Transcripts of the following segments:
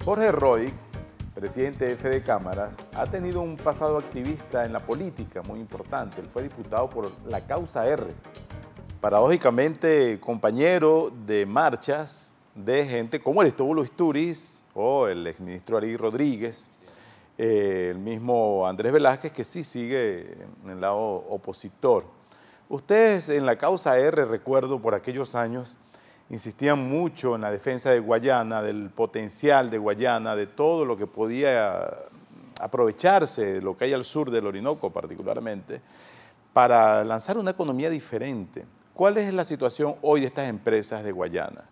Jorge Roig, presidente de Fede Cámaras, ha tenido un pasado activista en la política muy importante. Él fue diputado por la causa R. Paradójicamente, compañero de marchas de gente como el Estóbulo Isturiz o el exministro Ari Rodríguez, el mismo Andrés Velázquez, que sí sigue en el lado opositor. Ustedes en la causa R, recuerdo por aquellos años, insistían mucho en la defensa de Guayana, del potencial de Guayana, de todo lo que podía aprovecharse, de lo que hay al sur del Orinoco particularmente, para lanzar una economía diferente. ¿Cuál es la situación hoy de estas empresas de Guayana?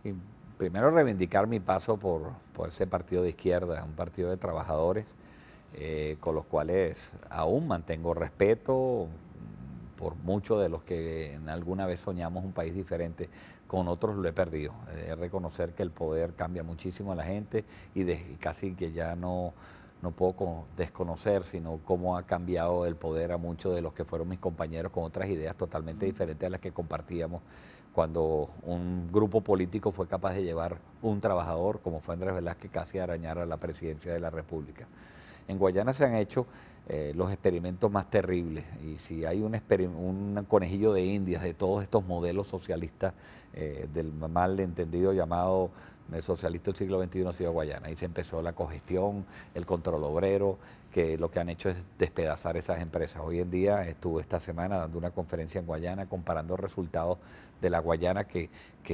Sí, primero reivindicar mi paso por ese partido de izquierda, un partido de trabajadores, con los cuales aún mantengo respeto por muchos de los que en alguna vez soñamos un país diferente. Con otros lo he perdido. Reconocer que el poder cambia muchísimo a la gente y casi que ya no puedo desconocer, sino cómo ha cambiado el poder a muchos de los que fueron mis compañeros con otras ideas totalmente diferentes a las que compartíamos cuando un grupo político fue capaz de llevar un trabajador, como fue Andrés Velázquez, casi a arañar a la presidencia de la República. En Guayana se han hecho los experimentos más terribles, y si hay un conejillo de indias de todos estos modelos socialistas del mal entendido llamado socialista del siglo XXI, ha sido Guayana. Ahí se empezó la cogestión, el control obrero, que lo que han hecho es despedazar esas empresas. Hoy en día estuve esta semana dando una conferencia en Guayana comparando resultados de la Guayana que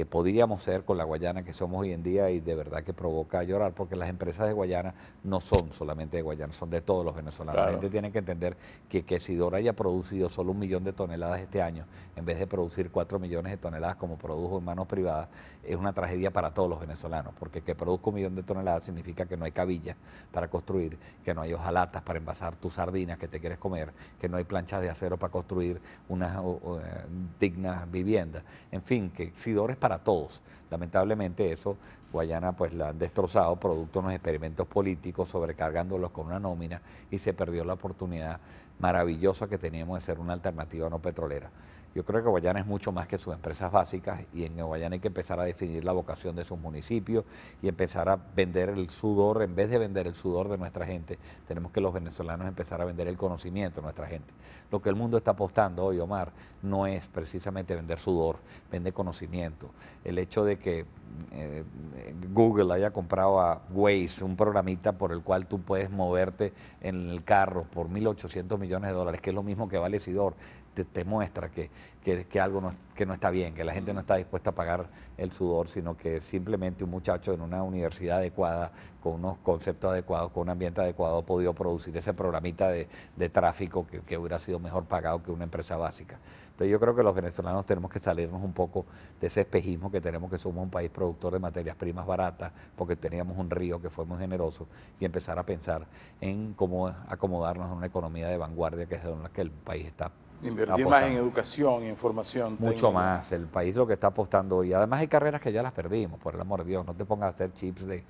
podríamos ser con la Guayana que somos hoy en día, y de verdad que provoca llorar, porque las empresas de Guayana no son solamente de Guayana, son de todos los venezolanos. Claro. La gente tiene que entender que Sidora haya producido solo 1 millón de toneladas este año, en vez de producir 4 millones de toneladas como produjo en manos privadas, es una tragedia para todos los venezolanos, porque que produzca 1 millón de toneladas significa que no hay cabillas para construir, que no hay hojalatas para envasar tus sardinas que te quieres comer, que no hay planchas de acero para construir unas dignas viviendas. En fin, que Sidora es para todos. Lamentablemente eso, Guayana pues la han destrozado producto de unos experimentos políticos, sobrecargándolos con una nómina, y se perdió la oportunidad maravillosa que teníamos de ser una alternativa no petrolera. Yo creo que Guayana es mucho más que sus empresas básicas, y en Guayana hay que empezar a definir la vocación de sus municipios y empezar a vender el sudor. En vez de vender el sudor de nuestra gente, tenemos que los venezolanos empezar a vender el conocimiento de nuestra gente. Lo que el mundo está apostando hoy, Omar, no es precisamente vender sudor, vende conocimiento. El hecho de que Google haya comprado a Waze, un programita por el cual tú puedes moverte en el carro por $1.800 millones, que es lo mismo que vale Sidor, te muestra que algo que no está bien, que la gente no está dispuesta a pagar el sudor, sino que simplemente un muchacho en una universidad adecuada, con unos conceptos adecuados, con un ambiente adecuado, ha podido producir ese programita de tráfico que hubiera sido mejor pagado que una empresa básica. Entonces yo creo que los venezolanos tenemos que salirnos un poco de ese espejismo que tenemos, que somos un país productor de materias primas baratas, porque teníamos un río que fue muy generoso, y empezar a pensar en cómo acomodarnos en una economía de vanguardia, que es en la que el país está. Invertir más en educación, en formación. Mucho más. El país lo que está apostando hoy. Además hay carreras que ya las perdimos, por el amor de Dios. No te pongas a hacer chips de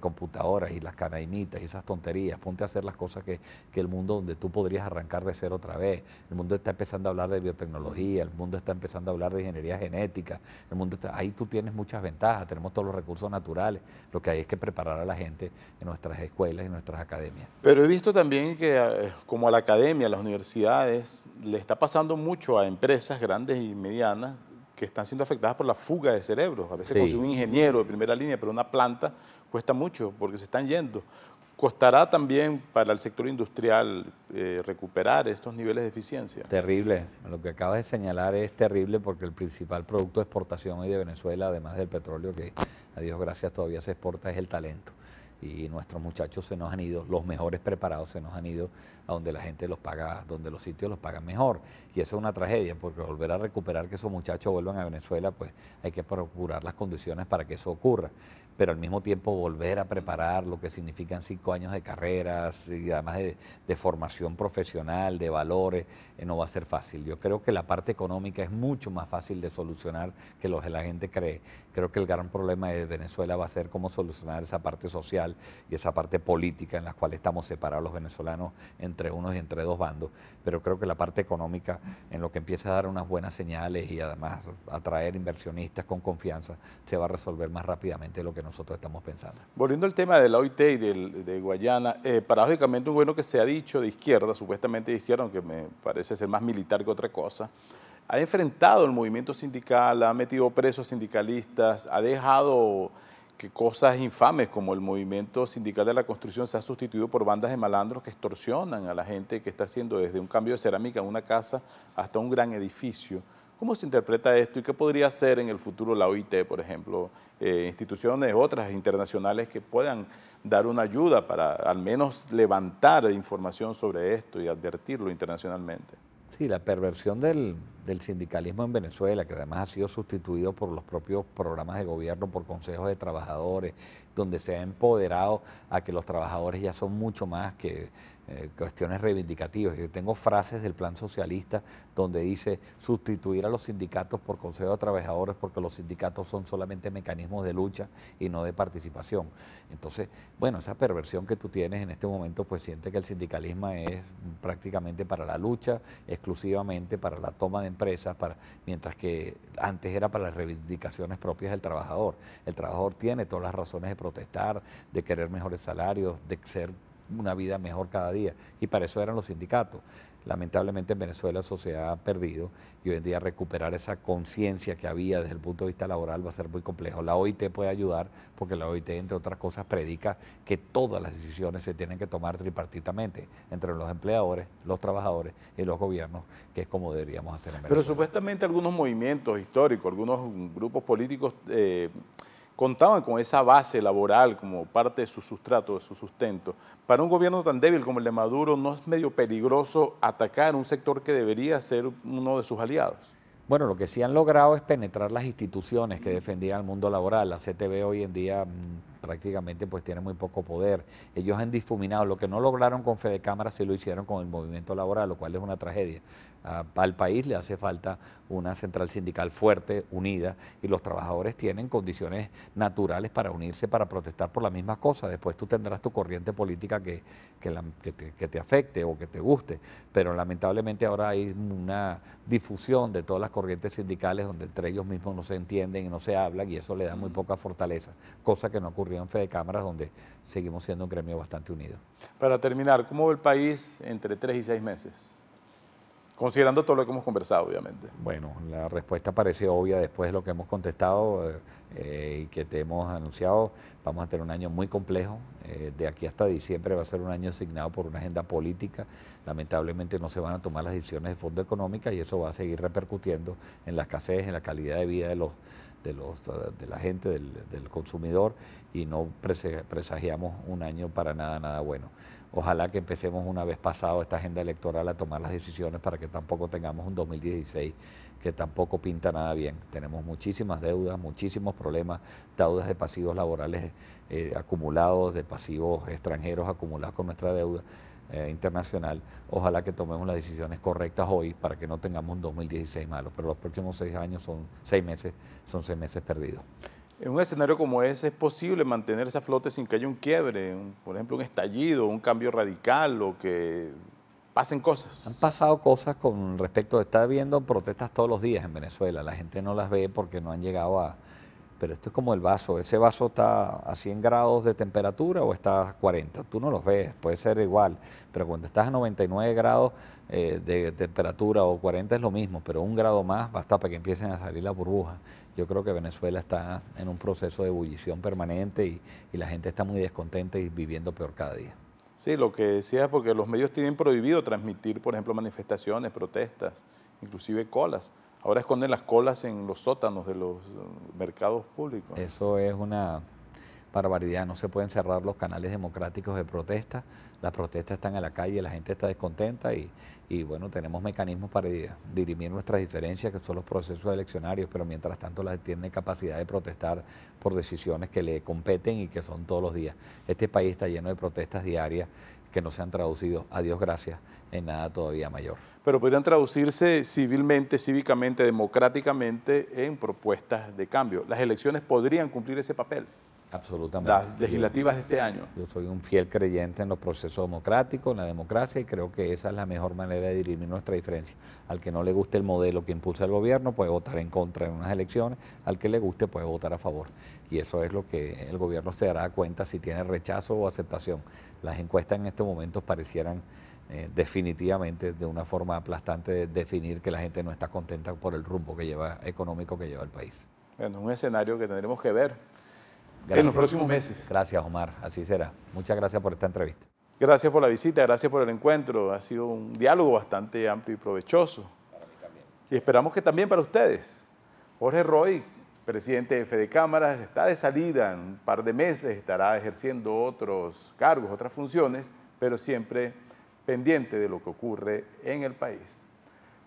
computadoras y las canaimitas y esas tonterías. Ponte a hacer las cosas que el mundo donde tú podrías arrancar de cero otra vez. El mundo está empezando a hablar de biotecnología, el mundo está empezando a hablar de ingeniería genética. Ahí tú tienes muchas ventajas, tenemos todos los recursos naturales. Lo que hay es que preparar a la gente en nuestras escuelas y en nuestras academias. Pero he visto también que como a la academia, a las universidades, le está pasando mucho a empresas grandes y medianas que están siendo afectadas por la fuga de cerebros. A veces consigue un ingeniero de primera línea, pero una planta cuesta mucho porque se están yendo. ¿Costará también para el sector industrial recuperar estos niveles de eficiencia? Terrible. Lo que acabas de señalar es terrible, porque el principal producto de exportación hoy de Venezuela, además del petróleo, que a Dios gracias todavía se exporta, es el talento. Y nuestros muchachos se nos han ido, los mejores preparados se nos han ido a donde la gente los paga, donde los sitios los pagan mejor. Y eso es una tragedia, porque volver a recuperar que esos muchachos vuelvan a Venezuela, pues hay que procurar las condiciones para que eso ocurra. Pero al mismo tiempo volver a preparar lo que significan 5 años de carreras y además de formación profesional, de valores, no va a ser fácil. Yo creo que la parte económica es mucho más fácil de solucionar que lo que la gente cree. Creo que el gran problema de Venezuela va a ser cómo solucionar esa parte social, social y esa parte política en la cual estamos separados los venezolanos entre unos y entre dos bandos, pero creo que la parte económica, en lo que empieza a dar unas buenas señales y además atraer inversionistas con confianza, se va a resolver más rápidamente de lo que nosotros estamos pensando. Volviendo al tema de la OIT y de Guayana, paradójicamente un gobierno que se ha dicho de izquierda, supuestamente de izquierda, aunque me parece ser más militar que otra cosa, ha enfrentado el movimiento sindical, ha metido presos sindicalistas, ha dejado que cosas infames como el movimiento sindical de la construcción se ha sustituido por bandas de malandros que extorsionan a la gente que está haciendo desde un cambio de cerámica en una casa hasta un gran edificio. ¿Cómo se interpreta esto y qué podría hacer en el futuro la OIT, por ejemplo, instituciones otras internacionales que puedan dar una ayuda para al menos levantar información sobre esto y advertirlo internacionalmente? Sí, la perversión del sindicalismo en Venezuela, que además ha sido sustituido por los propios programas de gobierno, por consejos de trabajadores, donde se ha empoderado a que los trabajadores ya son mucho más que cuestiones reivindicativas. Yo tengo frases del plan socialista donde dice sustituir a los sindicatos por consejos de trabajadores porque los sindicatos son solamente mecanismos de lucha y no de participación. Entonces, bueno, esa perversión que tú tienes en este momento, pues siente que el sindicalismo es prácticamente para la lucha, exclusivamente para la toma de empresas, mientras que antes era para las reivindicaciones propias del trabajador. El trabajador tiene todas las razones de protestar, de querer mejores salarios, de ser una vida mejor cada día, y para eso eran los sindicatos. Lamentablemente en Venezuela eso se ha perdido y hoy en día recuperar esa conciencia que había desde el punto de vista laboral va a ser muy complejo. La OIT puede ayudar porque la OIT, entre otras cosas, predica que todas las decisiones se tienen que tomar tripartitamente entre los empleadores, los trabajadores y los gobiernos, que es como deberíamos hacer en Venezuela. Pero supuestamente algunos movimientos históricos, algunos grupos políticos contaban con esa base laboral como parte de su sustrato, de su sustento. Para un gobierno tan débil como el de Maduro, ¿no es medio peligroso atacar un sector que debería ser uno de sus aliados? Bueno, lo que sí han logrado es penetrar las instituciones que defendían el mundo laboral. La CTV hoy en día prácticamente pues tiene muy poco poder. Ellos han difuminado, lo que no lograron con Fedecámara sí lo hicieron con el movimiento laboral, lo cual es una tragedia. Al país le hace falta una central sindical fuerte, unida, y los trabajadores tienen condiciones naturales para unirse, para protestar por las mismas cosas. Después tú tendrás tu corriente política que te afecte o que te guste, pero lamentablemente ahora hay una difusión de todas las corrientes sindicales donde entre ellos mismos no se entienden y no se hablan, y eso le da muy poca fortaleza, cosa que no ocurrió en Fedecámaras, donde seguimos siendo un gremio bastante unido. Para terminar, ¿cómo ve el país entre 3 y 6 meses? Considerando todo lo que hemos conversado, obviamente. Bueno, la respuesta parece obvia después de lo que hemos contestado y que te hemos anunciado. Vamos a tener un año muy complejo. De aquí hasta diciembre va a ser un año asignado por una agenda política. Lamentablemente no se van a tomar las decisiones de fondo económica y eso va a seguir repercutiendo en la escasez, en la calidad de vida de la gente, del consumidor, y no presagiamos un año para nada bueno. Ojalá que empecemos una vez pasado esta agenda electoral a tomar las decisiones para que tampoco tengamos un 2016 que tampoco pinta nada bien. Tenemos muchísimas deudas, muchísimos problemas, deudas de pasivos laborales acumulados, de pasivos extranjeros acumulados con nuestra deuda internacional. Ojalá que tomemos las decisiones correctas hoy para que no tengamos un 2016 malo, pero los próximos 6 meses son 6 meses perdidos. En un escenario como ese, ¿es posible mantenerse a flote sin que haya un quiebre, por ejemplo, un estallido, un cambio radical o que pasen cosas? Han pasado cosas con respecto, está viendo protestas todos los días en Venezuela, la gente no las ve porque no han llegado a... Pero esto es como el vaso, ese vaso está a 100 grados de temperatura o está a 40, tú no los ves, puede ser igual, pero cuando estás a 99 grados de temperatura o 40 es lo mismo, pero 1 grado más basta para que empiecen a salir las burbujas. Yo creo que Venezuela está en un proceso de ebullición permanente y la gente está muy descontenta y viviendo peor cada día. Sí, lo que decía es porque los medios tienen prohibido transmitir, por ejemplo, manifestaciones, protestas, inclusive colas. Ahora esconden las colas en los sótanos de los mercados públicos. Eso es una barbaridad, no se pueden cerrar los canales democráticos de protesta, las protestas están en la calle, la gente está descontenta y bueno, tenemos mecanismos para dirimir nuestras diferencias, que son los procesos eleccionarios, pero mientras tanto la gente tiene capacidad de protestar por decisiones que le competen y que son todos los días. Este país está lleno de protestas diarias que no se han traducido, a Dios gracias, en nada todavía mayor. Pero podrían traducirse civilmente, cívicamente, democráticamente en propuestas de cambio. Las elecciones podrían cumplir ese papel. Absolutamente. las legislativas de este año. Yo soy un fiel creyente en los procesos democráticos, en la democracia, y creo que esa es la mejor manera de dirimir nuestra diferencia. Al que no le guste el modelo que impulsa el gobierno puede votar en contra en unas elecciones, al que le guste puede votar a favor. Y eso es lo que el gobierno se dará cuenta si tiene rechazo o aceptación. Las encuestas en estos momentos parecieran definitivamente, de una forma aplastante, definir que la gente no está contenta por el rumbo económico que lleva el país. Bueno, un escenario que tendremos que ver Gracias. En los próximos meses. Gracias, Omar. Así será. Muchas gracias por esta entrevista. Gracias por la visita, gracias por el encuentro. Ha sido un diálogo bastante amplio y provechoso. Para mí también. Y esperamos que también para ustedes. Jorge Roy, presidente de Fede Cámaras, está de salida en un par de meses, estará ejerciendo otros cargos, otras funciones, pero siempre pendiente de lo que ocurre en el país.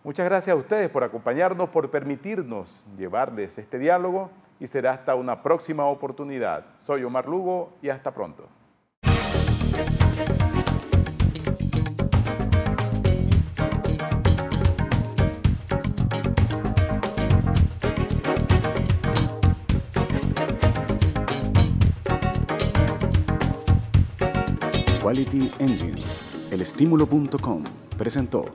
Muchas gracias a ustedes por acompañarnos, por permitirnos llevarles este diálogo, y será hasta una próxima oportunidad. Soy Omar Lugo y hasta pronto. Quality Engines, elestimulo.com presentó